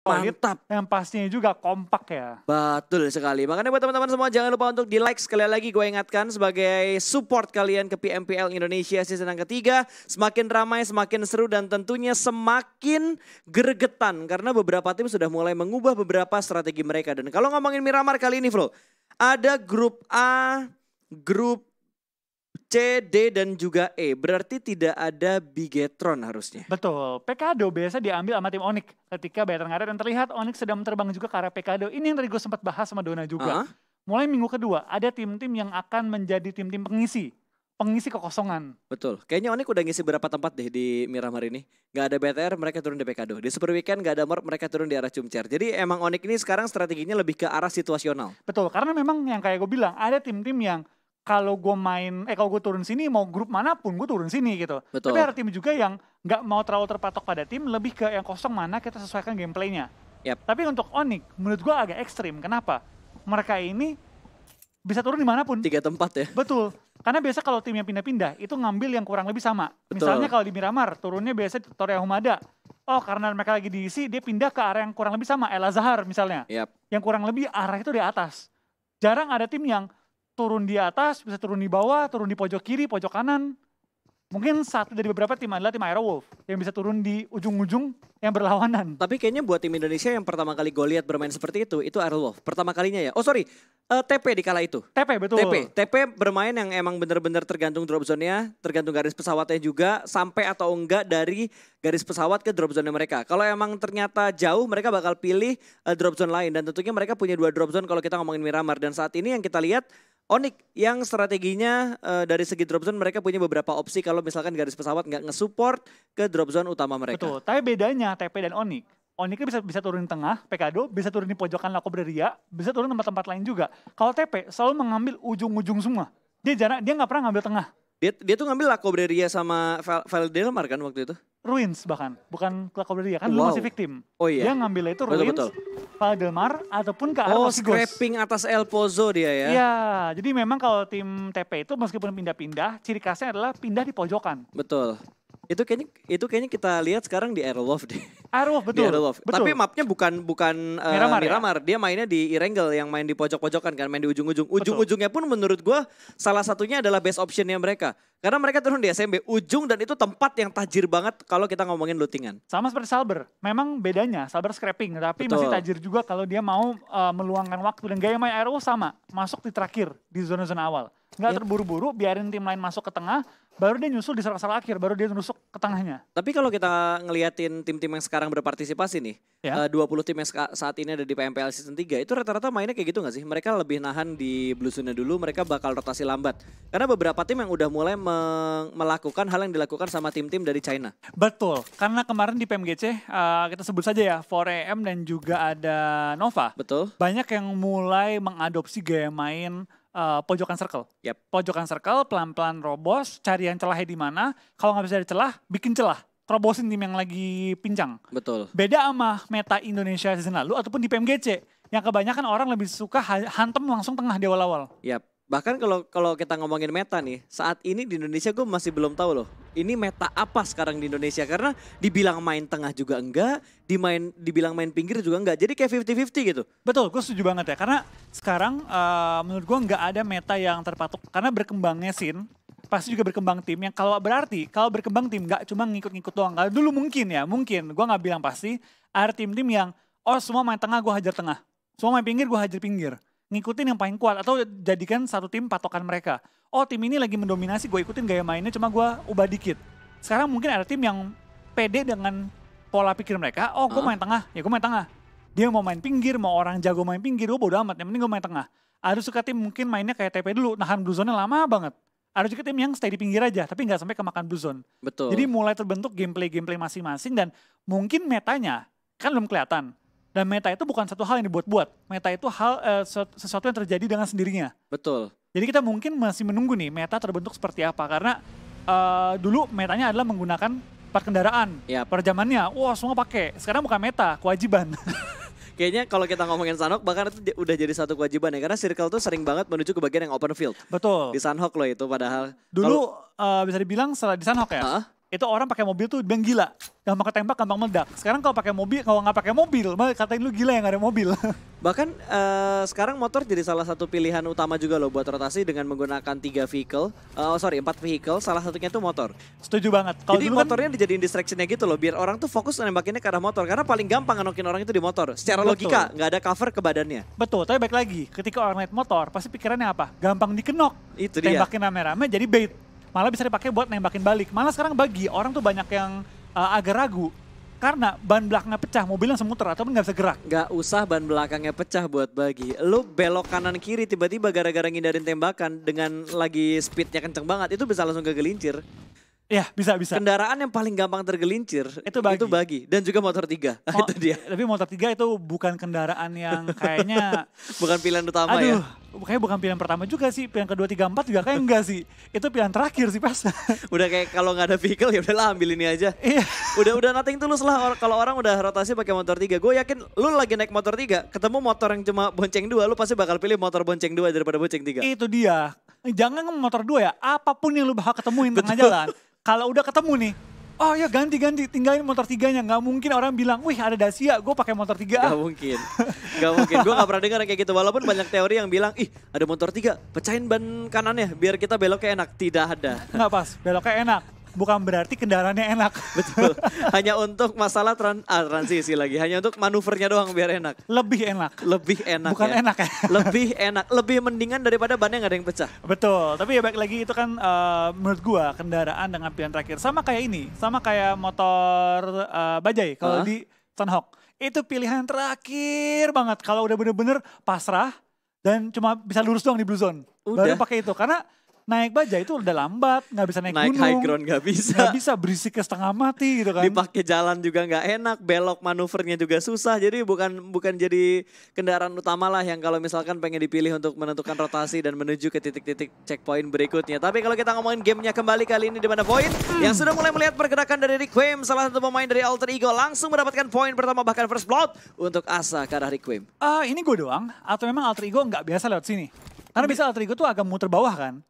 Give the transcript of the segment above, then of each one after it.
Mantap. Yang pastinya juga kompak ya. Betul sekali. Makanya buat teman-teman semua jangan lupa untuk di-like. Sekali lagi gue ingatkan sebagai support kalian ke PMPL Indonesia season yang ketiga. Semakin ramai, semakin seru dan tentunya semakin gregetan. Karena beberapa tim sudah mulai mengubah beberapa strategi mereka. Dan kalau ngomongin Miramar kali ini Flo, ada grup A, grup C, D, dan juga E. Berarti tidak ada Bigetron harusnya. Betul. Pekado biasa diambil sama tim Onyx ketika Bayern ngaret dan terlihat Onyx sedang terbang juga ke arah Pekado. Ini yang tadi gue sempat bahas sama Dona juga. Mulai minggu kedua ada tim-tim yang akan menjadi tim-tim pengisi kekosongan. Betul. Kayaknya Onyx udah ngisi berapa tempat deh di Miramar ini. Gak ada BTR, mereka turun di Pekado. Di Super Weekend gak ada Morp, mereka turun di arah Cumcer. Jadi emang Onyx ini sekarang strateginya lebih ke arah situasional. Betul, karena memang yang kayak gue bilang, ada tim-tim yang kalau gue turun sini, mau grup manapun gue turun sini gitu. Betul. Tapi ada tim juga yang gak mau terlalu terpatok pada tim, lebih ke yang kosong mana kita sesuaikan gameplaynya. Yep. Tapi untuk Onyx, menurut gue agak ekstrim. Kenapa? Mereka ini bisa turun dimanapun. 3 tempat ya? Betul. Karena biasa kalau tim yang pindah-pindah, itu ngambil yang kurang lebih sama. Betul. Misalnya kalau di Miramar, turunnya biasa Toria Humada. Oh, karena mereka lagi diisi, dia pindah ke arah yang kurang lebih sama. El Azhar misalnya. Yep. Yang kurang lebih arah itu di atas. Jarang ada tim yang turun di atas, bisa turun di bawah, turun di pojok kiri, pojok kanan. Mungkin satu dari beberapa tim adalah tim Aerowolf yang bisa turun di ujung-ujung yang berlawanan. Tapi kayaknya buat tim Indonesia yang pertama kali gue lihat bermain seperti itu Aerowolf. Pertama kalinya ya. Oh sorry, TP di kala itu. TP betul. TP bermain yang emang bener-bener tergantung drop zone-nya, tergantung garis pesawatnya juga, sampai atau enggak dari garis pesawat ke drop zone mereka. Kalau emang ternyata jauh, mereka bakal pilih drop zone lain. Dan tentunya mereka punya 2 drop zone kalau kita ngomongin Miramar. Dan saat ini yang kita lihat, Onyx yang strateginya dari segi drop zone mereka punya beberapa opsi kalau misalkan garis pesawat nggak nge-support ke drop zone utama mereka. Betul, tapi bedanya TP dan Onyx. Onyx bisa turun di tengah, Pekado, bisa turun di pojokan La Cobreria, bisa turun tempat-tempat lain juga. Kalau TP selalu mengambil ujung-ujung semua. Dia nggak pernah ngambil tengah. Dia tuh ngambil La Cobreria sama Valdelmar kan waktu itu? Ruins bahkan, bukan La Cobreria, kan dulu masih victim. Oh iya. Dia ngambil itu Ruins, Valdelmar, ataupun ke arah Osigos. Scraping atas El Pozo dia ya? Iya, jadi memang kalau tim TP itu meskipun pindah-pindah, ciri khasnya adalah pindah di pojokan. Betul. Itu kayaknya kita lihat sekarang di Aerowolf deh. Aerowolf betul. Betul. Tapi mapnya bukan Miramar. Ya? Dia mainnya di Erangel yang main di pojok-pojokan kan, main di ujung-ujung. Ujung-ujungnya pun menurut gue salah satunya adalah best optionnya mereka. Karena mereka turun di SMB ujung dan itu tempat yang tajir banget kalau kita ngomongin lootingan. Sama seperti Salber. Memang bedanya Salber scrapping tapi Betul. masih tajir juga kalau dia mau meluangkan waktu. Dan gaya main Aerowolf sama, masuk di terakhir di zona-zona awal. Nggak terburu-buru, biarin tim lain masuk ke tengah, baru dia nyusul di selang akhir, baru dia nusuk ke tengahnya. Tapi kalau kita ngeliatin tim-tim yang sekarang berpartisipasi nih, Ya. 20 tim yang saat ini ada di PMPL Season 3, itu rata-rata mainnya kayak gitu gak sih? Mereka lebih nahan di Blue Zone dulu, mereka bakal rotasi lambat. Karena beberapa tim yang udah mulai melakukan hal yang dilakukan sama tim-tim dari China. Betul, karena kemarin di PMGC, kita sebut saja ya, 4AM dan juga ada Nova. Betul. Banyak yang mulai mengadopsi gaya main pojokan circle. Yep. Pojokan circle, pelan-pelan robos, cari yang celahnya di mana. Kalau nggak bisa ada celah, bikin celah. Terobosin tim yang lagi pincang. Betul. Beda sama meta Indonesia season lalu ataupun di PMGC. Yang kebanyakan orang lebih suka hantem langsung tengah di awal-awal. Yap. Bahkan kalau kita ngomongin meta nih, saat ini di Indonesia gue masih belum tahu loh. Ini meta apa sekarang di Indonesia? Karena dibilang main tengah juga enggak, dibilang main pinggir juga enggak. Jadi kayak 50-50 gitu. Betul, gue setuju banget ya. Karena sekarang menurut gue nggak ada meta yang terpatok. Karena berkembangnya scene, pasti juga berkembang tim. Yang kalau berkembang tim nggak cuma ngikut-ngikut doang. Kalau dulu mungkin, gue nggak bilang pasti. Ada tim-tim yang, semua main tengah gue hajar tengah. Semua main pinggir gue hajar pinggir. Ngikutin yang paling kuat atau jadikan satu tim patokan mereka. Oh tim ini lagi mendominasi, gue ikutin gaya mainnya cuma gue ubah dikit. Sekarang mungkin ada tim yang pede dengan pola pikir mereka. Oh gue main tengah, ya gue main tengah. Dia mau main pinggir, mau orang jago main pinggir, gue bodo amat. Yang penting gue main tengah. Ada suka tim mungkin mainnya kayak TP dulu, nahan blue zone-nya lama banget. Ada juga tim yang stay di pinggir aja, tapi nggak sampai kemakan blue zone. Betul. Jadi mulai terbentuk gameplay masing-masing dan mungkin metanya kan belum kelihatan. Dan meta itu bukan satu hal yang dibuat-buat. Meta itu sesuatu yang terjadi dengan sendirinya. Betul. Jadi kita mungkin masih menunggu nih meta terbentuk seperti apa. Karena dulu metanya adalah menggunakan part kendaraan. Yap. Per zamannya, semua pakai. Sekarang bukan meta, kewajiban. Kayaknya kalau kita ngomongin Sunhawk bahkan itu udah jadi satu kewajiban ya. Karena circle tuh sering banget menuju ke bagian yang open field. Betul. Di Sunhawk loh itu padahal. Dulu bisa dibilang setelah di Sunhawk ya. itu orang pakai mobil tuh bilang gila. Gampang ketembak, gampang meledak. Sekarang kalau pakai mobil, kalau nggak pakai mobil, malah katain lu gila yang nggak ada mobil. Bahkan sekarang motor jadi salah satu pilihan utama juga loh buat rotasi dengan menggunakan 4 vehicle, salah satunya tuh motor. Setuju banget. Jadi motornya dijadiin distractionnya gitu loh, biar orang tuh fokus nembakinnya ke arah motor. Karena paling gampang ngenokin orang itu di motor. Secara logika, nggak ada cover ke badannya. Betul, tapi baik lagi, ketika orang naik motor, pasti pikirannya apa? Gampang dikenok. Itu dia. Tembakin rame-rame jadi bait. Malah bisa dipakai buat nembakin balik. Malah sekarang bagi orang tuh banyak yang agak ragu. Karena ban belakangnya pecah, mobil langsung muter ataupun nggak bisa gerak. Nggak usah ban belakangnya pecah buat bagi. Lu belok kanan kiri tiba-tiba gara-gara ngindarin tembakan dengan lagi speednya kenceng banget, itu bisa langsung kegelincir. Iya, bisa. Kendaraan yang paling gampang tergelincir itu bagi. Dan juga motor 3. Itu dia. Tapi motor 3 itu bukan kendaraan yang kayaknya bukan pilihan utama ya. Kayaknya bukan pilihan pertama juga sih. Pilihan kedua, 3, 4 juga kayak enggak sih. Itu pilihan terakhir sih pas. Udah kayak kalau nggak ada vehicle ya udahlah ambil ini aja. Iya. Udah nothing tulus lah kalau orang udah rotasi pakai motor 3. Gue yakin lu lagi naik motor 3, ketemu motor yang cuma bonceng 2, lu pasti bakal pilih motor bonceng 2 daripada bonceng 3. Itu dia. Jangan motor 2 ya. Apapun yang lu bakal ketemuin tengah jalan. Kalau udah ketemu nih, oh ya ganti, tinggalin motor 3-nya. Nggak mungkin orang bilang, wih ada Dacia, gue pakai motor 3. Nggak mungkin. Gue nggak pernah dengar kayak gitu. Walaupun banyak teori yang bilang, ih ada motor 3, pecahin ban kanannya biar kita beloknya enak. Tidak ada. Nggak pas, beloknya enak. Bukan berarti kendaraannya enak. Betul. Hanya untuk masalah transisi lagi. Hanya untuk manuvernya doang biar enak. Lebih enak. Bukan enak ya. Lebih enak. Lebih mendingan daripada bannya nggak ada yang pecah. Betul. Tapi ya baik lagi itu kan menurut gua kendaraan dengan pilihan terakhir. Sama kayak ini. Sama kayak motor bajai kalau di Sunhawk. Itu pilihan terakhir banget. Kalau udah bener-bener pasrah dan cuma bisa lurus doang di blue zone. Baru pakai itu. Karena naik bajai itu udah lambat, nggak bisa naik gunung. Naik high ground nggak bisa. Nggak bisa, berisik ke setengah mati gitu kan. Dipakai jalan juga nggak enak, belok manuvernya juga susah. Jadi bukan jadi kendaraan utama lah yang kalau misalkan pengen dipilih untuk menentukan rotasi dan menuju ke titik-titik checkpoint berikutnya. Tapi kalau kita ngomongin gamenya kembali kali ini di mana Void yang sudah mulai melihat pergerakan dari Requiem, salah satu pemain dari Alter Ego, langsung mendapatkan poin pertama bahkan first blood untuk asa ke arah Requiem. Ini gue doang atau memang Alter Ego nggak biasa lewat sini? Karena bisa Alter Ego tuh agak muter bawah kan?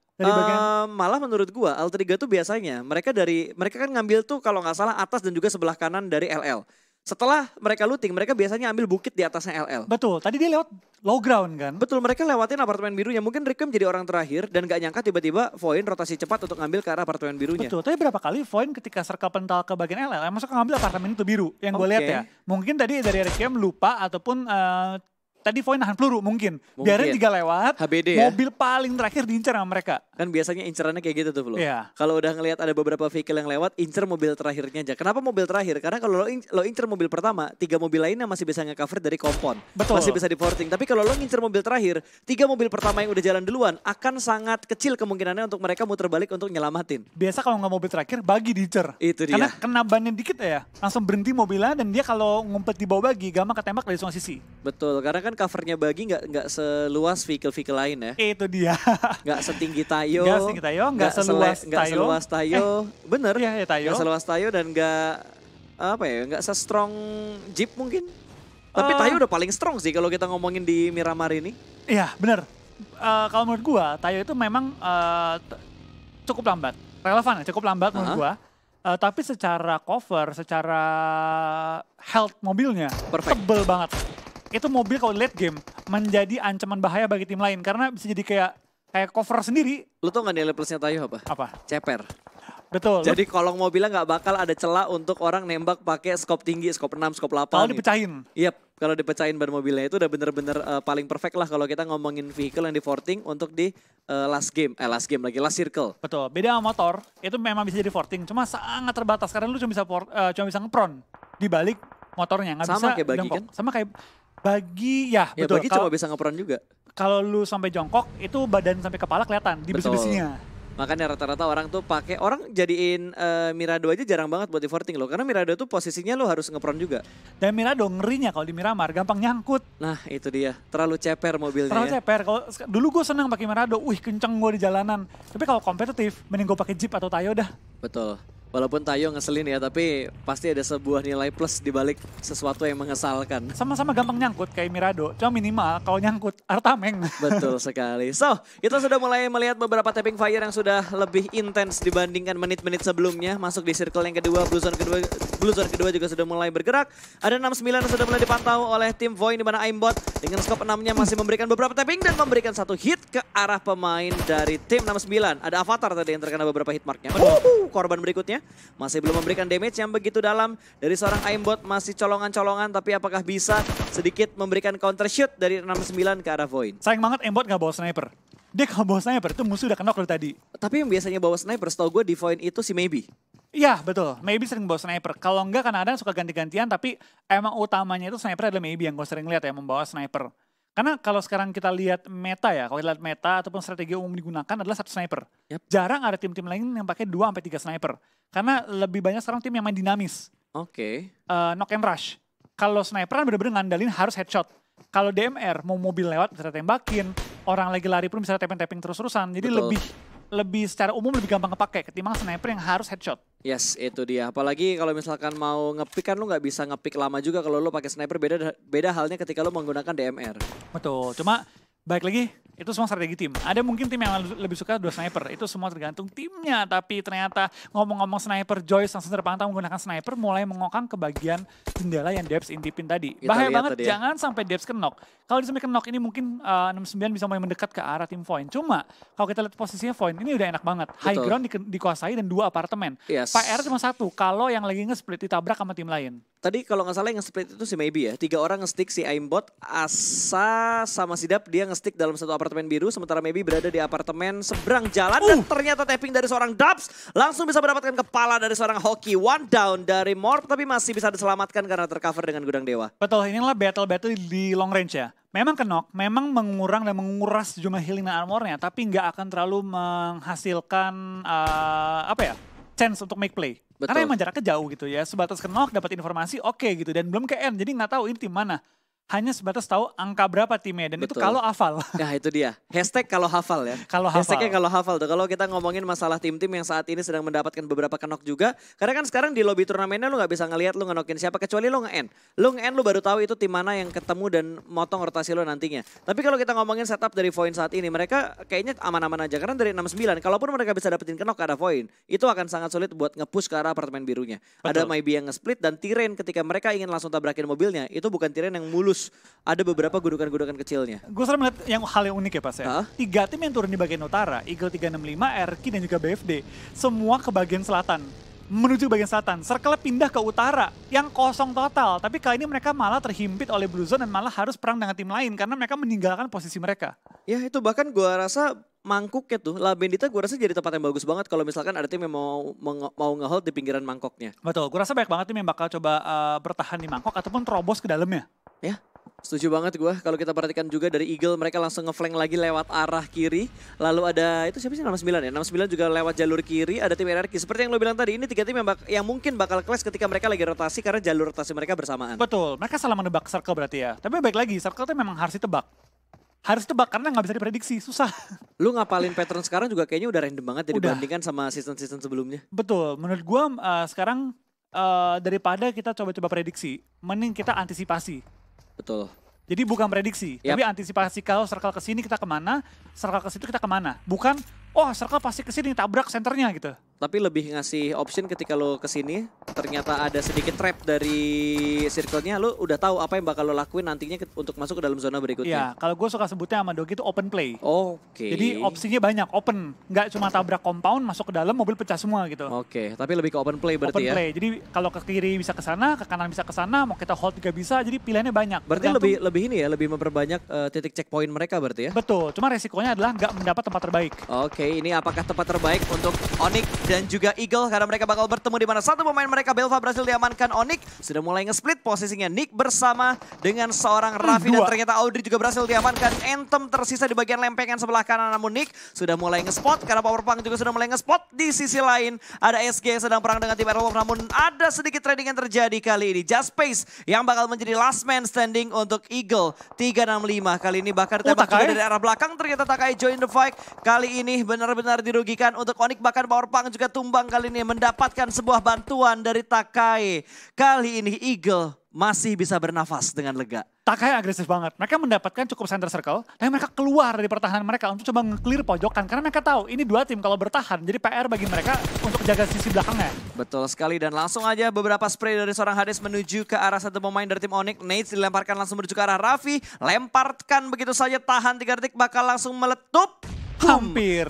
Malah menurut gua Alter Ego tuh biasanya mereka kan ngambil tuh kalau nggak salah atas dan juga sebelah kanan dari LL. Setelah mereka looting, mereka biasanya ambil bukit di atasnya LL. Betul, tadi dia lewat low ground kan? Betul, mereka lewatin apartemen birunya. Mungkin Requiem jadi orang terakhir dan gak nyangka tiba-tiba Void rotasi cepat untuk ngambil ke arah apartemen birunya. Betul, tapi berapa kali Void ketika circle pental ke bagian LL, masuk ngambil apartemen itu biru yang gue lihat ya. Mungkin tadi dari Requiem lupa ataupun tadi Void nahan peluru mungkin. Biarin 3 lewat, HBD mobil paling terakhir diincar sama mereka. Kan biasanya incerannya kayak gitu tuh Flo. Iya. Kalau udah ngelihat ada beberapa vehicle yang lewat, incer mobil terakhirnya aja. Kenapa mobil terakhir? Karena kalau lo incer mobil pertama, 3 mobil lainnya masih bisa nge-cover dari kompon. Betul. Masih bisa di-porting. Tapi kalau lo incer mobil terakhir, 3 mobil pertama yang udah jalan duluan, akan sangat kecil kemungkinannya untuk mereka muter balik untuk nyelamatin. Biasa kalau nggak mobil terakhir, bagi diincer. Itu dia. Karena kena bannya dikit ya, langsung berhenti mobilnya dan dia kalau ngumpet di bawah bagi, gampang ketembak dari semua sisi. Betul, karena kan covernya bagi nggak seluas vehicle lain ya. Itu dia. Nggak setinggi Tayo. Nggak setinggi Tayo, nggak seluas Tayo. Bener. Iya, Tayo. Nggak seluas Tayo dan nggak se-strong Jeep mungkin. Tapi Tayo udah paling strong sih kalau kita ngomongin di Miramar ini. Iya, bener. Kalau menurut gua, Tayo itu memang cukup lambat. Relevan ya, cukup lambat menurut gua. Tapi secara cover, secara health mobilnya, tebel banget. Itu mobil kalau late game menjadi ancaman bahaya bagi tim lain karena bisa jadi kayak cover sendiri. Lu tau gak nilai plusnya Tayo apa? Apa? Ceper. Betul. Jadi kolong mobilnya nggak bakal ada celah untuk orang nembak pakai scope tinggi, scope 6, scope 8. Kalau dipecahin. Yap, kalau dipecahin ban mobilnya itu udah bener-bener paling perfect lah kalau kita ngomongin vehicle yang di forting untuk di last last circle. Betul. Beda sama motor, itu memang bisa jadi forting, cuma sangat terbatas karena lu cuma bisa ngepron di balik motornya, nggak bisa kayak bagi jongkok. kan? Sama kayak bagi, ya betul. Bagi cuma bisa ngepron juga. Kalau lu sampai jongkok, itu badan sampai kepala kelihatan di besi-besinya. Makanya rata-rata orang tuh orang jadiin Mirado aja jarang banget buat di forting loh. Karena Mirado tuh posisinya lo harus ngepron juga. Dan Mirado ngerinya kalau di Miramar gampang nyangkut. Nah itu dia, terlalu ceper mobilnya. Terlalu ceper. Kalau dulu gue senang pakai Mirado, kenceng gue di jalanan. Tapi kalau kompetitif, mending gue pakai Jeep atau Tayo dah. Betul. Walaupun Tayo ngeselin ya, tapi pasti ada sebuah nilai plus di balik sesuatu yang mengesalkan. Sama-sama gampang nyangkut kayak Mirado, cuma minimal kalau nyangkut Artameng. Betul sekali. So, kita sudah mulai melihat beberapa tapping fire yang sudah lebih intens dibandingkan menit-menit sebelumnya. Masuk di circle yang kedua, Blue Zone kedua juga sudah mulai bergerak. Ada 69 yang sudah mulai dipantau oleh tim Void, di mana Aimbot dengan skop 6-nya masih memberikan beberapa tapping dan memberikan satu hit ke arah pemain dari tim 69. Ada Avatar tadi yang terkena beberapa hit marknya. Korban berikutnya masih belum memberikan damage yang begitu dalam dari seorang Aimbot, masih colongan-colongan, tapi apakah bisa sedikit memberikan counter shoot dari 69 ke arah Void. Sayang banget Aimbot gak bawa sniper. Dia kalau bawa sniper itu musuh udah knock dari tadi. Tapi yang biasanya bawa sniper setahu gue di Void itu si Maybe. Iya betul, Maybe sering bawa sniper. Kalau enggak kadang-kadang suka ganti-gantian, tapi emang utamanya itu sniper adalah Maybe yang gue sering lihat ya, membawa sniper. Karena kalau sekarang kita lihat meta ya, kalau kita lihat meta ataupun strategi umum digunakan adalah satu sniper. Yep. Jarang ada tim-tim lain yang pakai 2-3 sniper. Karena lebih banyak sekarang tim yang main dinamis. Oke. Knock and rush. Kalau sniper kan bener-bener ngandalin harus headshot. Kalau DMR mau mobil lewat bisa tembakin, orang lagi lari pun bisa tapping-tapping terus-terusan. Jadi Betul. lebih secara umum lebih gampang kepake ketimbang sniper yang harus headshot. Yes, itu dia. Apalagi kalau misalkan mau ngepick kan lu nggak bisa ngepick lama juga kalau lu pakai sniper, beda halnya ketika lu menggunakan DMR. Betul, cuma balik lagi itu semua strategi tim. Ada mungkin tim yang lebih suka 2 sniper, itu semua tergantung timnya. Tapi ternyata ngomong-ngomong sniper, Joyce langsung terpantau menggunakan sniper mulai mengokang ke bagian jendela yang Debs intipin tadi. Kita Bahaya lihat banget, tadi ya. jangan sampai Debs ke knock. Kalau sampai ke knock ini mungkin 69 bisa mulai mendekat ke arah tim Void. Cuma kalau kita lihat posisinya Void ini udah enak banget. High Betul. ground dikuasai dan 2 apartemen. Yes. PR cuma 1 kalau yang lagi nge-split ditabrak sama tim lain. Tadi kalau nggak salah yang nge-split itu si Maybe ya. 3 orang nge-stick, si Aimbot, Asa sama Sidap dia nge-stick dalam satu apartemen biru. Sementara Maybe berada di apartemen seberang jalan. Dan ternyata tapping dari seorang Dubs langsung bisa mendapatkan kepala dari seorang Hoki. One down dari Morph tapi masih bisa diselamatkan karena tercover dengan Gudang Dewa. Betul, inilah battle-battle di long range ya. Memang ke knock, memang mengurang dan menguras jumlah healing dan armornya, tapi nggak akan terlalu menghasilkan chance untuk make play. Betul. Karena emang jaraknya jauh gitu ya, sebatas ke knock dapat informasi oke gitu, dan belum ke end, jadi nggak tahu ini tim mana. Hanya sebatas tahu angka berapa timnya, dan itu Betul. kalau hafal. Nah itu dia, hashtag kalau hafal ya. Kalau hafal. Hashtagnya kalau hafal tuh. Kalau kita ngomongin masalah tim-tim yang saat ini sedang mendapatkan beberapa kenok juga. Karena kan sekarang di lobby turnamennya lu gak bisa ngelihat lu ngenokin siapa. Kecuali lu nge-end. Lu nge-end lu baru tahu itu tim mana yang ketemu dan motong rotasi lu nantinya. Tapi kalau kita ngomongin setup dari Void saat ini. Mereka kayaknya aman-aman aja. Karena dari 69, kalaupun mereka bisa dapetin kenok ke arah Void. Itu akan sangat sulit buat nge-push ke arah apartemen birunya. Ada Betul. Maybe yang nge-split dan Tiren ketika mereka ingin langsung tabrakin mobilnya. Itu bukan Tiren yang mulus. Ada beberapa gudukan-gudukan kecilnya. Gue selalu melihat yang hal yang unik ya Pas ya. Hah? 3 tim yang turun di bagian utara, Eagle 365, RQ dan juga BFD. Semua ke bagian selatan. Menuju ke bagian selatan. Circle pindah ke utara yang kosong total. Tapi kali ini mereka malah terhimpit oleh Blue Zone dan malah harus perang dengan tim lain karena mereka meninggalkan posisi mereka. Ya itu bahkan gua rasa mangkuknya tuh, La Bendita gua rasa jadi tempat yang bagus banget kalau misalkan ada tim yang mau nge-hold di pinggiran mangkoknya. Betul, gue rasa banyak banget tim yang bakal coba bertahan di mangkok ataupun terobos ke dalamnya. Ya, setuju banget gua. Kalau kita perhatikan juga dari Eagle mereka langsung ngeflank lagi lewat arah kiri. Lalu ada itu siapa sih 69 ya? 69 juga lewat jalur kiri. Ada tim RRQ. Seperti yang lo bilang tadi, ini 3 tim yang mungkin bakal clash ketika mereka lagi rotasi karena jalur rotasi mereka bersamaan. Betul, mereka salah menebak circle berarti ya. Tapi baik lagi, circle itu memang harus ditebak. Harus tebak karena nggak bisa diprediksi, susah. Lu ngapalin pattern sekarang juga kayaknya udah random banget ya Udah. dibandingkan sama season-season sebelumnya. Betul, menurut gue sekarang daripada kita coba-coba prediksi, mending kita antisipasi. Betul. Jadi bukan prediksi, Yap. tapi antisipasi kalau circle ke sini kita kemana, circle ke situ kita kemana. Bukan, oh circle pasti ke sini tabrak senternya gitu. Tapi lebih ngasih option ketika lo kesini, ternyata ada sedikit trap dari circle-nya, lo udah tahu apa yang bakal lo lakuin nantinya untuk masuk ke dalam zona Iya, berikutnya. kalau gue suka sebutnya sama Dogi itu open play. Oke. Jadi opsinya banyak, open. Nggak cuma tabrak compound, masuk ke dalam, mobil pecah semua gitu. Oke, tapi lebih ke open play berarti Open ya. play, jadi kalau ke kiri bisa ke sana, ke kanan bisa ke sana, mau kita hold juga bisa, jadi pilihannya banyak. Berarti Tergantung- lebih ini ya, lebih memperbanyak titik checkpoint mereka berarti ya. Betul, cuma resikonya adalah nggak mendapat tempat terbaik. Oke, ini apakah tempat terbaik untuk Onyx dan juga Eagle karena mereka bakal bertemu di mana satu pemain mereka Belva berhasil diamankan. Onyx sudah mulai nge-split posisinya Nick bersama dengan seorang Raffi dan dua. ternyata Audrey juga berhasil diamankan. Anthem tersisa di bagian lempengan sebelah kanan namun Nick sudah mulai nge-spot karena Powerpunk juga sudah mulai nge-spot. Di sisi lain ada SG yang sedang perang dengan tim Airwolf namun ada sedikit trading yang terjadi kali ini. Just Space yang bakal menjadi last man standing untuk Eagle 365. Kali ini bahkan tembak juga Takai. dari arah belakang ternyata Takai join the fight. Kali ini benar-benar dirugikan untuk Onyx bahkan Powerpunk juga juga Tumbang kali ini mendapatkan sebuah bantuan dari Takai. Kali ini Eagle masih bisa bernafas dengan lega. Takai agresif banget. Mereka mendapatkan cukup center circle, tapi mereka keluar dari pertahanan mereka untuk coba nge-clear pojokan. Karena mereka tahu ini dua tim kalau bertahan, jadi PR bagi mereka untuk jaga sisi belakangnya. Betul sekali, dan langsung aja beberapa spray dari seorang Hades menuju ke arah satu pemain dari tim Onyx. Nades dilemparkan langsung menuju ke arah Raffi. Lemparkan begitu saja, tahan 3 detik, bakal langsung meletup. Hampir,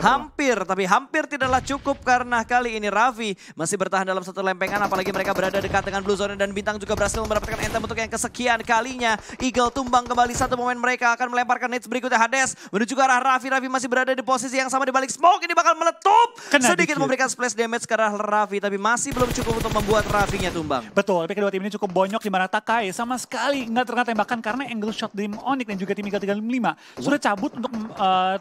tapi hampir tidaklah cukup karena kali ini Raffi masih bertahan dalam satu lempengan, apalagi mereka berada dekat dengan Blue Zone dan Bintang juga berhasil mendapatkan item untuk yang kesekian kalinya. Eagle tumbang kembali, satu pemain mereka akan melemparkan nades berikutnya. Hades menuju ke arah Raffi. Raffi masih berada di posisi yang sama di balik smoke, ini bakal meletup. Sedikit memberikan splash damage ke arah Raffi, tapi masih belum cukup untuk membuat Raffi-nya tumbang. Betul, tapi kedua tim ini cukup bonyok di mana Takai sama sekali nggak terkena tembakan karena angle shot dari Onyx dan juga tim Eagle 365 sudah cabut untuk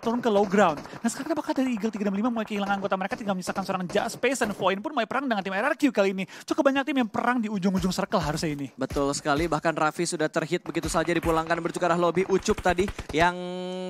turun ke low ground. Nah sekarang apakah dari Eagle 365 mulai kehilangan anggota mereka, tinggal menyisakan seorang Just Space dan Void pun mulai perang dengan tim RRQ kali ini. Cukup banyak tim yang perang di ujung-ujung circle harusnya ini. Betul sekali, bahkan Raffi sudah terhit begitu saja dipulangkan menuju ke arah lobby. Ucup tadi yang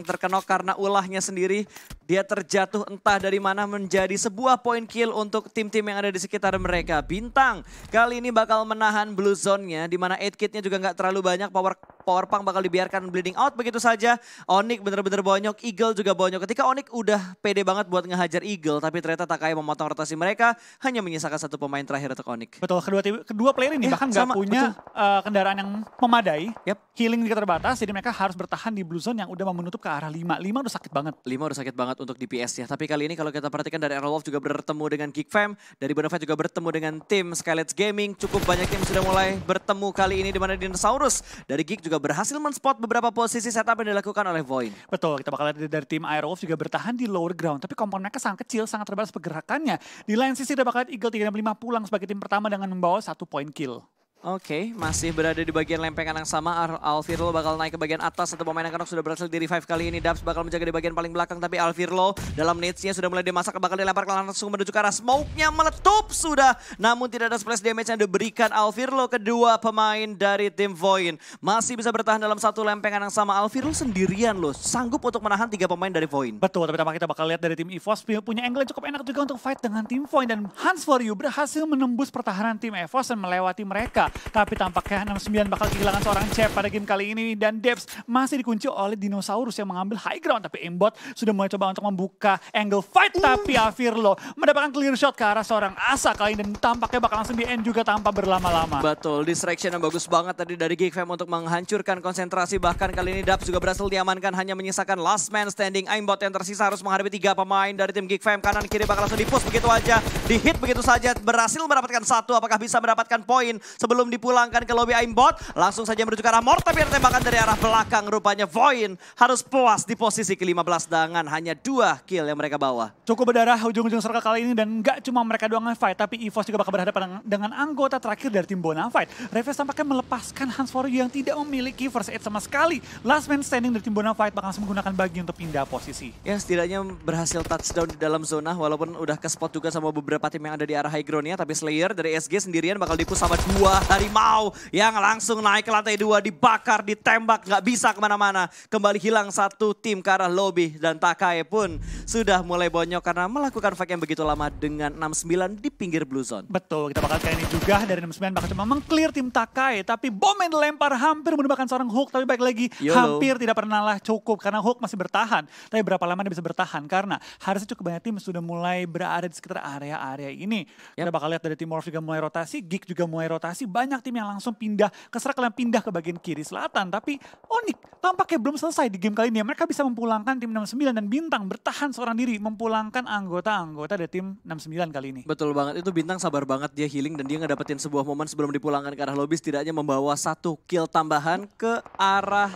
terkenok karena ulahnya sendiri. Dia terjatuh entah dari mana menjadi sebuah point kill untuk tim-tim yang ada di sekitar mereka. Bintang kali ini bakal menahan blue zone-nya, di mana 8 kit-nya juga nggak terlalu banyak. Power punk bakal dibiarkan bleeding out begitu saja. Onyx bener-bener bonyok, Eagle juga bonyok. Ketika Onyx udah pede banget buat ngehajar Eagle, tapi ternyata Takai memotong rotasi mereka, hanya menyisakan satu pemain terakhir untuk Onyx. Betul, kedua player ini bahkan nggak punya kendaraan yang memadai. Healing juga terbatas, jadi mereka harus bertahan di blue zone yang udah menutup ke arah 5. 5 udah sakit banget. 5 udah sakit banget untuk DPS ya. Tapi kali ini kalau kita perhatikan dari Aerolwolf juga bertemu dengan Geekfam, dari Bonafide juga bertemu dengan tim Skylets Gaming. Cukup banyak tim sudah mulai bertemu kali ini, di mana Dinosaurus dari Geek juga berhasil men-spot beberapa posisi setup yang dilakukan oleh Void. Betul, kita bakal lihat dari tim Aerolwolf juga bertahan di lower ground, tapi kompon mereka sangat kecil, sangat terbatas pergerakannya. Di lain sisi kita bakal lihat Eagle 365 pulang sebagai tim pertama dengan membawa 1 point kill. Oke, masih berada di bagian lempengan yang sama. Alvirlo bakal naik ke bagian atas. Satu pemain yang kenok sudah berhasil di revive kali ini. Dubs bakal menjaga di bagian paling belakang, tapi Alvirlo dalam nades-nya sudah mulai dimasak, bakal dilempar langsung menuju ke arah smoke-nya, meletup sudah. Namun tidak ada splash damage yang diberikan Alvirlo. Kedua pemain dari tim Void masih bisa bertahan dalam satu lempengan yang sama. Alvirlo sendirian loh, sanggup untuk menahan 3 pemain dari Void. Betul, tapi tampaknya kita bakal lihat dari tim EVOS punya angle yang cukup enak juga untuk fight dengan tim Void. Dan Hans For You berhasil menembus pertahanan tim EVOS dan melewati mereka. Tapi tampaknya 69 bakal kehilangan seorang Chef pada game kali ini. Dan Debs masih dikunci oleh Dinosaurus yang mengambil high ground. Tapi Aimbot sudah mulai coba untuk membuka angle fight. Tapi Alvirlo mendapatkan clear shot ke arah seorang Asa kali ini. Dan tampaknya bakal langsung di-end juga tanpa berlama-lama. Betul, distraction yang bagus banget tadi dari Geekfam untuk menghancurkan konsentrasi. Bahkan kali ini Dubs juga berhasil diamankan, hanya menyisakan last man standing. Aimbot yang tersisa harus menghadapi 3 pemain dari tim Geekfam. Kanan kiri bakal langsung di-push begitu aja. Di-hit begitu saja, berhasil mendapatkan 1. Apakah bisa mendapatkan poin sebelum dipulangkan ke lobby Aimbot? Langsung saja menuju ke arah Mort, tapi ada tembakan dari arah belakang. Rupanya Void harus puas di posisi ke-15 dengan hanya 2 kill yang mereka bawa. Cukup berdarah ujung-ujung circle kali ini, dan nggak cuma mereka doang nge-fight, tapi EVOS juga bakal berhadapan dengan anggota terakhir dari tim Bonafide. Reves tampaknya melepaskan Hans For You yang tidak memiliki first aid sama sekali. Last man standing dari tim Bonafide bakal langsung menggunakan bagi untuk pindah posisi. Ya, setidaknya berhasil touchdown di dalam zona, walaupun udah ke spot juga sama beberapa tim yang ada di arah high ground-nya. Tapi Slayer dari SG sendirian bakal dipush sama 2 harimau yang langsung naik ke lantai 2, dibakar, ditembak, nggak bisa kemana-mana. Kembali hilang satu tim ke arah lobby, dan Takai pun sudah mulai bonyok karena melakukan fight yang begitu lama dengan 69 di pinggir blue zone. Betul, kita bakal kali ini juga dari 69 bakal cuma meng-clear tim Takai, tapi bom yang dilempar hampir menembakkan seorang Hook, tapi baik lagi hampir tidak pernah lah cukup karena Hook masih bertahan. Tapi berapa lama dia bisa bertahan karena harusnya cukup banyak tim sudah mulai berada di sekitar area-area ini. Kita bakal lihat dari tim Morph juga mulai rotasi, Geek juga mulai rotasi, banyak tim yang langsung pindah ke circle yang pindah ke bagian kiri selatan. Tapi Onyx tampaknya belum selesai di game kali ini. Mereka bisa memulangkan tim 69 dan Bintang bertahan seorang diri memulangkan anggota-anggota dari tim 69 kali ini. Betul banget, itu Bintang sabar banget, dia healing dan dia ngedapetin sebuah momen sebelum dipulangkan ke arah lobby, setidaknya membawa 1 kill tambahan ke arah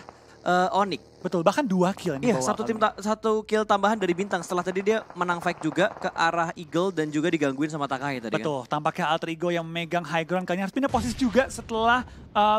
Onyx. Betul, bahkan 2 kill yang dibawa. Iya, 1 kill tambahan dari Bintang setelah tadi dia menang fight juga ke arah Eagle dan juga digangguin sama Takai tadi. Betul, tampaknya Alter Ego yang memegang high ground kali ini harus pindah posisi juga setelah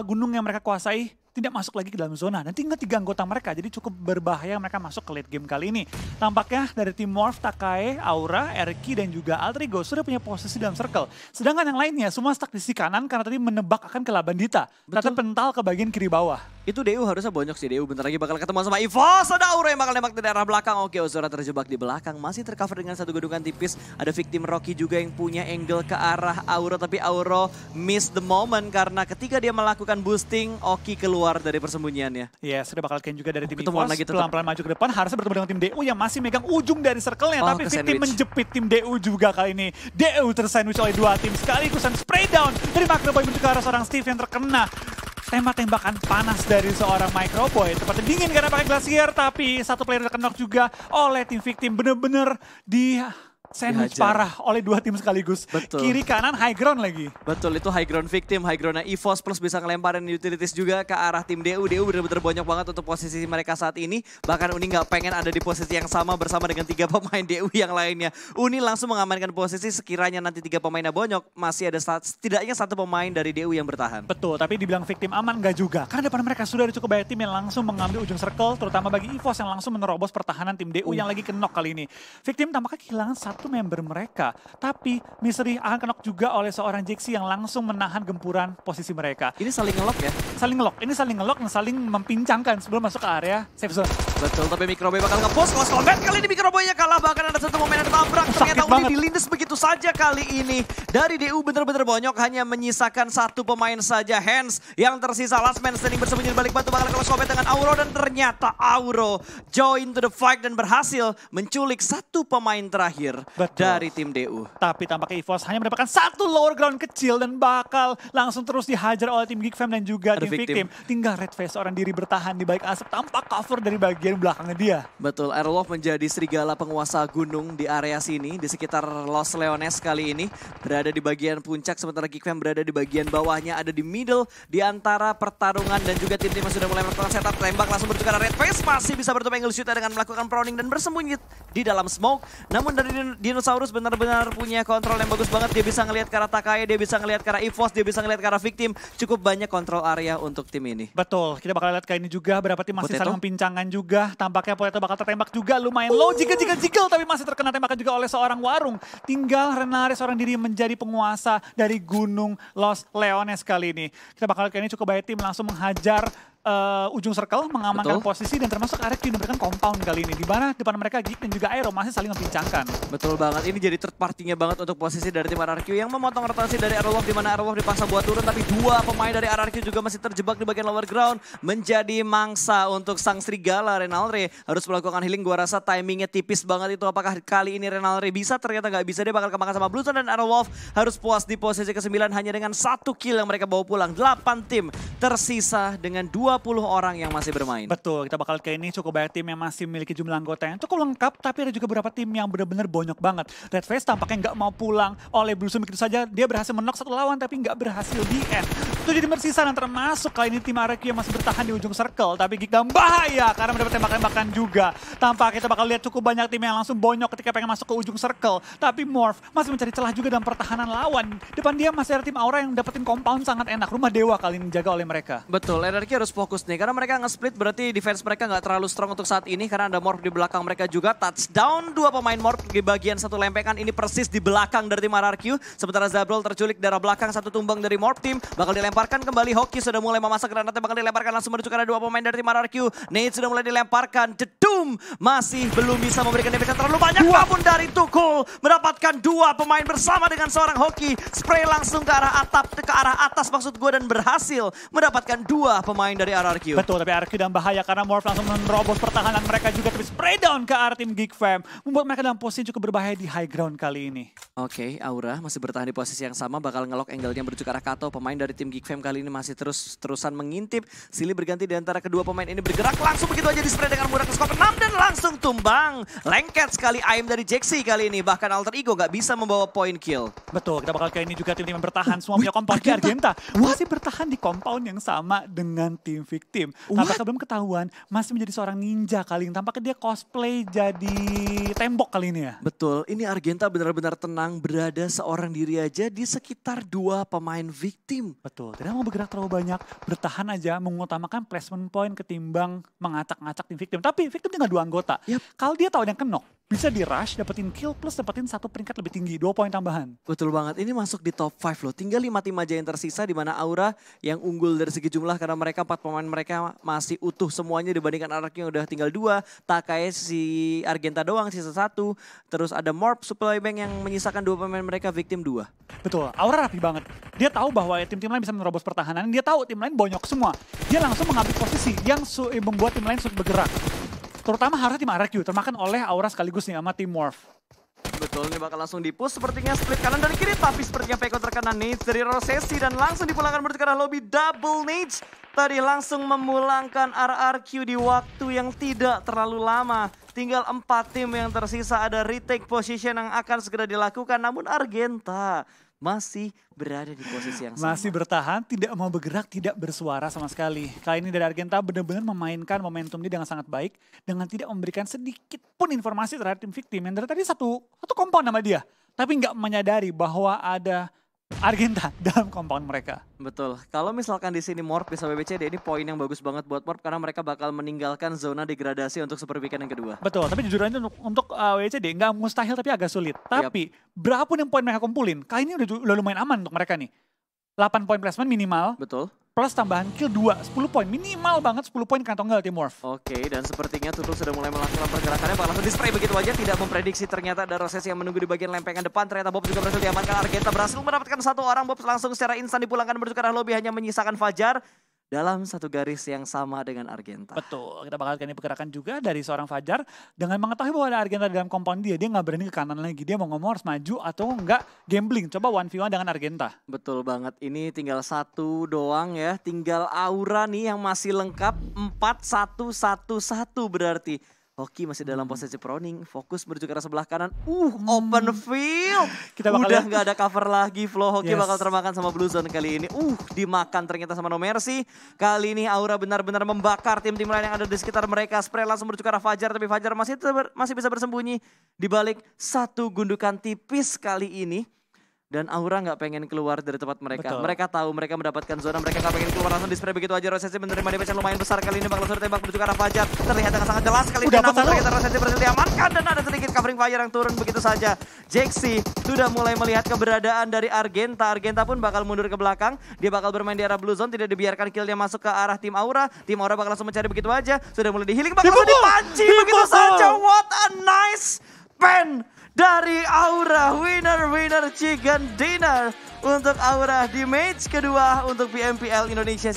gunung yang mereka kuasai tidak masuk lagi ke dalam zona. Dan tinggal 3 anggota mereka, jadi cukup berbahaya mereka masuk ke late game kali ini. Tampaknya dari tim Morph, Takai, Aura, Erki, dan juga Alter Ego sudah punya posisi dalam circle. Sedangkan yang lainnya semua stuck di sisi kanan karena tadi menebak akan ke Labandita. Ternyata pental ke bagian kiri bawah. Itu DU harusnya bonyok sih. DU bentar lagi bakal ketemu sama EVOS. Ada Auro yang bakal nembak dari arah belakang. Oke, Ozora terjebak di belakang. Masih tercover dengan satu gedungan tipis. Ada victim Rocky juga yang punya angle ke arah Auro. Tapi Auro miss the moment karena ketika dia melakukan boosting, Oki keluar dari persembunyiannya. Ya, sudah bakal Ken juga dari tim Ketemuan EVOS. lagi tetap. Pelan-pelan maju ke depan. Harusnya bertemu dengan tim DU yang masih megang ujung dari circle-nya. Tapi ke victim sandwich. menjepit tim DU juga kali ini. DU tersandwich oleh dua tim sekaligus dan spray down dari Microboy menuju ke arah seorang Steve yang terkena tembak-tembakan panas dari seorang Microboy. Tepatnya dingin karena pakai glacier, tapi satu player terkena juga oleh tim victim. Bener-bener di sandwich parah oleh dua tim sekaligus. Betul. Kiri kanan high ground lagi. Betul, itu high ground victim, high groundnya EVOS plus bisa ngelemparin utilities juga ke arah tim DU. DU bener-bener bonyok banget untuk posisi mereka saat ini. Bahkan Uni nggak pengen ada di posisi yang sama bersama dengan 3 pemain DU yang lainnya. Uni langsung mengamankan posisi sekiranya nanti 3 pemainnya bonyok. Masih ada setidaknya 1 pemain dari DU yang bertahan. Betul, tapi dibilang victim aman nggak juga. Karena depan mereka sudah ada cukup banyak tim yang langsung mengambil ujung circle. Terutama bagi EVOS yang langsung menerobos pertahanan tim DU yang lagi kenok kali ini. Victim tampaknya kehilangan satu member mereka. Tapi Misery akan kenok juga oleh seorang Jaxi yang langsung menahan gempuran posisi mereka. Ini saling ngelock ya? Saling ngelock, ini saling ngelock dan saling mempincangkan sebelum masuk ke area safe zone. Betul, tapi Microboy bakal nge-push. Close combat kali ini Microboy-nya kalah. Bahkan ada satu momen yang tabrak. Ternyata Uni dilindes begitu saja kali ini. Dari DU bener-bener bonyok. Hanya menyisakan 1 pemain saja. Hands yang tersisa. Last man standing bersembunyi di balik batu. Bakal close combat dengan Auro. Dan ternyata Auro join to the fight dan berhasil menculik 1 pemain terakhir. Betul. Dari tim DU. Tapi tampaknya EVOS hanya mendapatkan 1 lower ground kecil dan bakal langsung terus dihajar oleh tim Geek Fam dan juga tim victim. Tinggal Red Face seorang diri bertahan di balik asap tanpa cover dari bagian belakangnya dia. Betul, Aerolov menjadi serigala penguasa gunung di area sini, di sekitar Los Leones kali ini. Berada di bagian puncak, sementara Geek Fam berada di bagian bawahnya, ada di middle, di antara pertarungan dan juga tim-tim yang sudah mulai melakukan setup. Tembak langsung menuju ke arah Red Face, masih bisa bertutup angle shoot dengan melakukan proning dan bersembunyi di dalam smoke. Namun dari Dinosaurus benar-benar punya kontrol yang bagus banget. Dia bisa ngelihat ke arah Takai, dia bisa ngelihat ke arah EVOS, dia bisa ngelihat ke arah victim. Cukup banyak kontrol area untuk tim ini. Betul, kita bakal lihat kali ini juga berapa tim masih saling mempincangkan juga. Tampaknya Potato bakal tertembak juga lumayan low jiggle tapi masih terkena tembakan juga oleh seorang Warung. Tinggal Renare seorang diri menjadi penguasa dari Gunung Los Leones kali ini. Kita bakal lihat kali ini cukup banyak tim langsung menghajar ujung circle, mengamankan posisi dan termasuk RQ memberikan compound kali ini. Di mana depan mereka Geek dan juga Aero masih saling membincangkan. Betul banget, ini jadi third partinya banget untuk posisi dari tim RRQ yang memotong rotasi dari Aerolov, di mana Aerolov dipaksa buat turun, tapi 2 pemain dari RRQ juga masih terjebak di bagian lower ground. Menjadi mangsa untuk sang serigala. Renalre harus melakukan healing, gua rasa timingnya tipis banget itu. Apakah kali ini Renalre bisa? Ternyata nggak bisa, dia bakal kemakan sama Bluezone dan Aerolov harus puas di posisi ke-9 hanya dengan 1 kill yang mereka bawa pulang. 8 tim tersisa dengan 20 orang yang masih bermain. Betul, kita bakal kayak ini cukup banyak tim yang masih memiliki jumlah anggota yang cukup lengkap, tapi ada juga beberapa tim yang benar-benar bonyok banget. Red Face tampaknya nggak mau pulang oleh Bluezone begitu saja. Dia berhasil menok 1 lawan tapi nggak berhasil di end. 7 tim tersisa dan termasuk kali ini tim RQ yang masih bertahan di ujung circle. Tapi Geek dalam bahaya karena mendapat tembakan-tembakan juga. Tampaknya kita bakal lihat cukup banyak tim yang langsung bonyok ketika pengen masuk ke ujung circle. Tapi Morph masih mencari celah juga dalam pertahanan lawan. Depan dia masih ada tim Aura yang dapetin compound sangat enak. Rumah Dewa kali ini dijaga oleh mereka. Betul, RRQ harus fokus nih. Karena mereka nge-split berarti defense mereka nggak terlalu strong untuk saat ini. Karena ada Morph di belakang mereka juga. Touchdown 2 pemain Morph di bagian satu lempengan. Ini persis di belakang dari tim RRQ. Sementara Zabrol terculik darah belakang, 1 tumbang dari Morph team. Bakal dilemparkan kembali. Hoki sudah mulai memasak granatnya, bakal dilemparkan langsung menuju ke arah 2 pemain dari tim RRQ. Nate sudah mulai dilemparkan. Jedum masih belum bisa memberikan damage yang terlalu banyak. Namun dari Tukul mendapatkan 2 pemain bersama dengan seorang Hoki. Spray langsung ke arah atap, ke arah atas maksud gue, dan berhasil mendapatkan 2 pemain dari RRQ. Betul, tapi RRQ dalam bahaya karena Morph langsung menerobos pertahanan mereka juga, tapi spray down ke arah tim Geek Fam. Membuat mereka dalam posisi cukup berbahaya di high ground kali ini. Oke, Aura masih bertahan di posisi yang sama, bakal ngelock angle-nya menuju ke arah Kato. Pemain dari tim Geek Fam kali ini masih terusan mengintip. Silly berganti di antara kedua pemain ini, bergerak langsung begitu aja di spray dengan mudah ke skop 6 dan langsung tumbang. Lengket sekali aim dari Jaxi kali ini, bahkan Alter Ego gak bisa membawa point kill. Betul, kita bakal kali ini juga tim-tim yang bertahan semua punya compound. Argenta masih bertahan di compound yang sama dengan tim victim. Tampaknya belum ketahuan masih menjadi seorang ninja kali ini. Tampaknya dia cosplay jadi tembok kali ini ya. Betul, ini Argenta benar-benar tenang, berada seorang diri aja di sekitar 2 pemain victim. Betul, tidak mau bergerak terlalu banyak, bertahan aja, mengutamakan placement point ketimbang mengacak-ngacak tim victim. Tapi victim tinggal 2 anggota. Kalau dia tahu yang kenok, bisa di rush, dapetin kill plus dapetin 1 peringkat lebih tinggi, 2 poin tambahan. Betul banget, ini masuk di top 5 loh. Tinggal 5 tim aja yang tersisa di mana Aura yang unggul dari segi jumlah karena mereka 4 pemain mereka masih utuh semuanya dibandingkan RRQ yang udah tinggal 2. Takai si Argenta doang sisa 1. Terus ada Morp Supply Bank yang menyisakan 2 pemain mereka victim 2. Betul, Aura rapi banget. Dia tahu bahwa tim-tim lain bisa menerobos pertahanan, dia tahu tim lain bonyok semua. Dia langsung mengambil posisi yang membuat tim lain sulit bergerak. Terutama harusnya tim RRQ, termakan oleh Aura sekaligus nih sama tim Morph. Betul, ini bakal langsung di-push sepertinya split kanan dan kiri. Tapi sepertinya Peko terkena nades dari Rosesi dan langsung dipulangkan menuju ke arah lobby. Double nades tadi langsung memulangkan RRQ di waktu yang tidak terlalu lama. Tinggal 4 tim yang tersisa, ada retake position yang akan segera dilakukan. Namun Argenta masih berada di posisi yang sama. Masih bertahan, tidak mau bergerak, tidak bersuara sama sekali. Kali ini dari Argenta benar-benar memainkan momentum dia dengan sangat baik. Dengan tidak memberikan sedikit pun informasi terhadap tim victim. Yang dari tadi satu compound nama dia. Tapi nggak menyadari bahwa ada Argenta dalam compound mereka. Betul. Kalau misalkan di sini Morp bisa BBCD, ini poin yang bagus banget buat Morp karena mereka bakal meninggalkan zona degradasi untuk super weekend yang kedua. Betul, tapi jujur aja untuk WCD nggak mustahil tapi agak sulit. Tapi berapapun yang poin mereka kumpulin, kali ini udah lumayan aman untuk mereka nih. 8 poin placement minimal. Betul. Plus tambahan kill 2, 10 poin. Minimal banget 10 poin kantong tunggal tim Morph. Oke, dan sepertinya Tutul sudah mulai melakukan pergerakannya. Bakal langsung di-spray begitu aja. Tidak memprediksi ternyata ada Rosesi yang menunggu di bagian lempengan depan. Ternyata Bob juga berhasil diamankan. Argenta berhasil mendapatkan 1 orang. Bob langsung secara instan dipulangkan menuju ke arah lobby. Hanya menyisakan Fajar dalam satu garis yang sama dengan Argenta. Betul, kita bakal lihat pergerakan juga dari seorang Fajar. Dengan mengetahui bahwa ada Argenta dalam compound dia nggak berani ke kanan lagi. Dia mau ngomong harus maju atau enggak gambling. Coba 1v1 dengan Argenta. Betul banget, ini tinggal 1 doang ya. Tinggal Aura nih yang masih lengkap. 4-1-1-1 berarti. Hoki masih dalam posisi proning, fokus menuju ke arah sebelah kanan. Open field. Kita bakal udah nggak ada cover lagi. Flow Hoki Yes. bakal termakan sama Blue Zone kali ini. Dimakan ternyata sama No Mercy. Kali ini Aura benar-benar membakar tim-tim lain yang ada di sekitar mereka. Spray langsung menuju ke arah Fajar, tapi Fajar masih bisa bersembunyi di balik 1 gundukan tipis kali ini. Dan Aura nggak pengen keluar dari tempat mereka. Betul. Mereka tahu mereka mendapatkan zona, mereka nggak pengen keluar, langsung di-spray begitu aja. Rosesi menerima damage yang lumayan besar kali ini, bakal langsung ditembak menuju ke arah Fajar. Terlihat dengan sangat jelas sekali. Namun ternyata Rosesi berhasil diamankan dan ada sedikit covering fire yang turun begitu saja. Jaxi sudah mulai melihat keberadaan dari Argenta. Argenta pun bakal mundur ke belakang. Dia bakal bermain di arah Blue Zone, tidak dibiarkan killnya masuk ke arah tim Aura. Tim Aura bakal langsung mencari begitu aja. Sudah mulai di-healing, bakal langsung dipanci begitu saja. What a nice pen dari Aura. Winner chicken dinner untuk Aura di match kedua untuk PMPL Indonesia.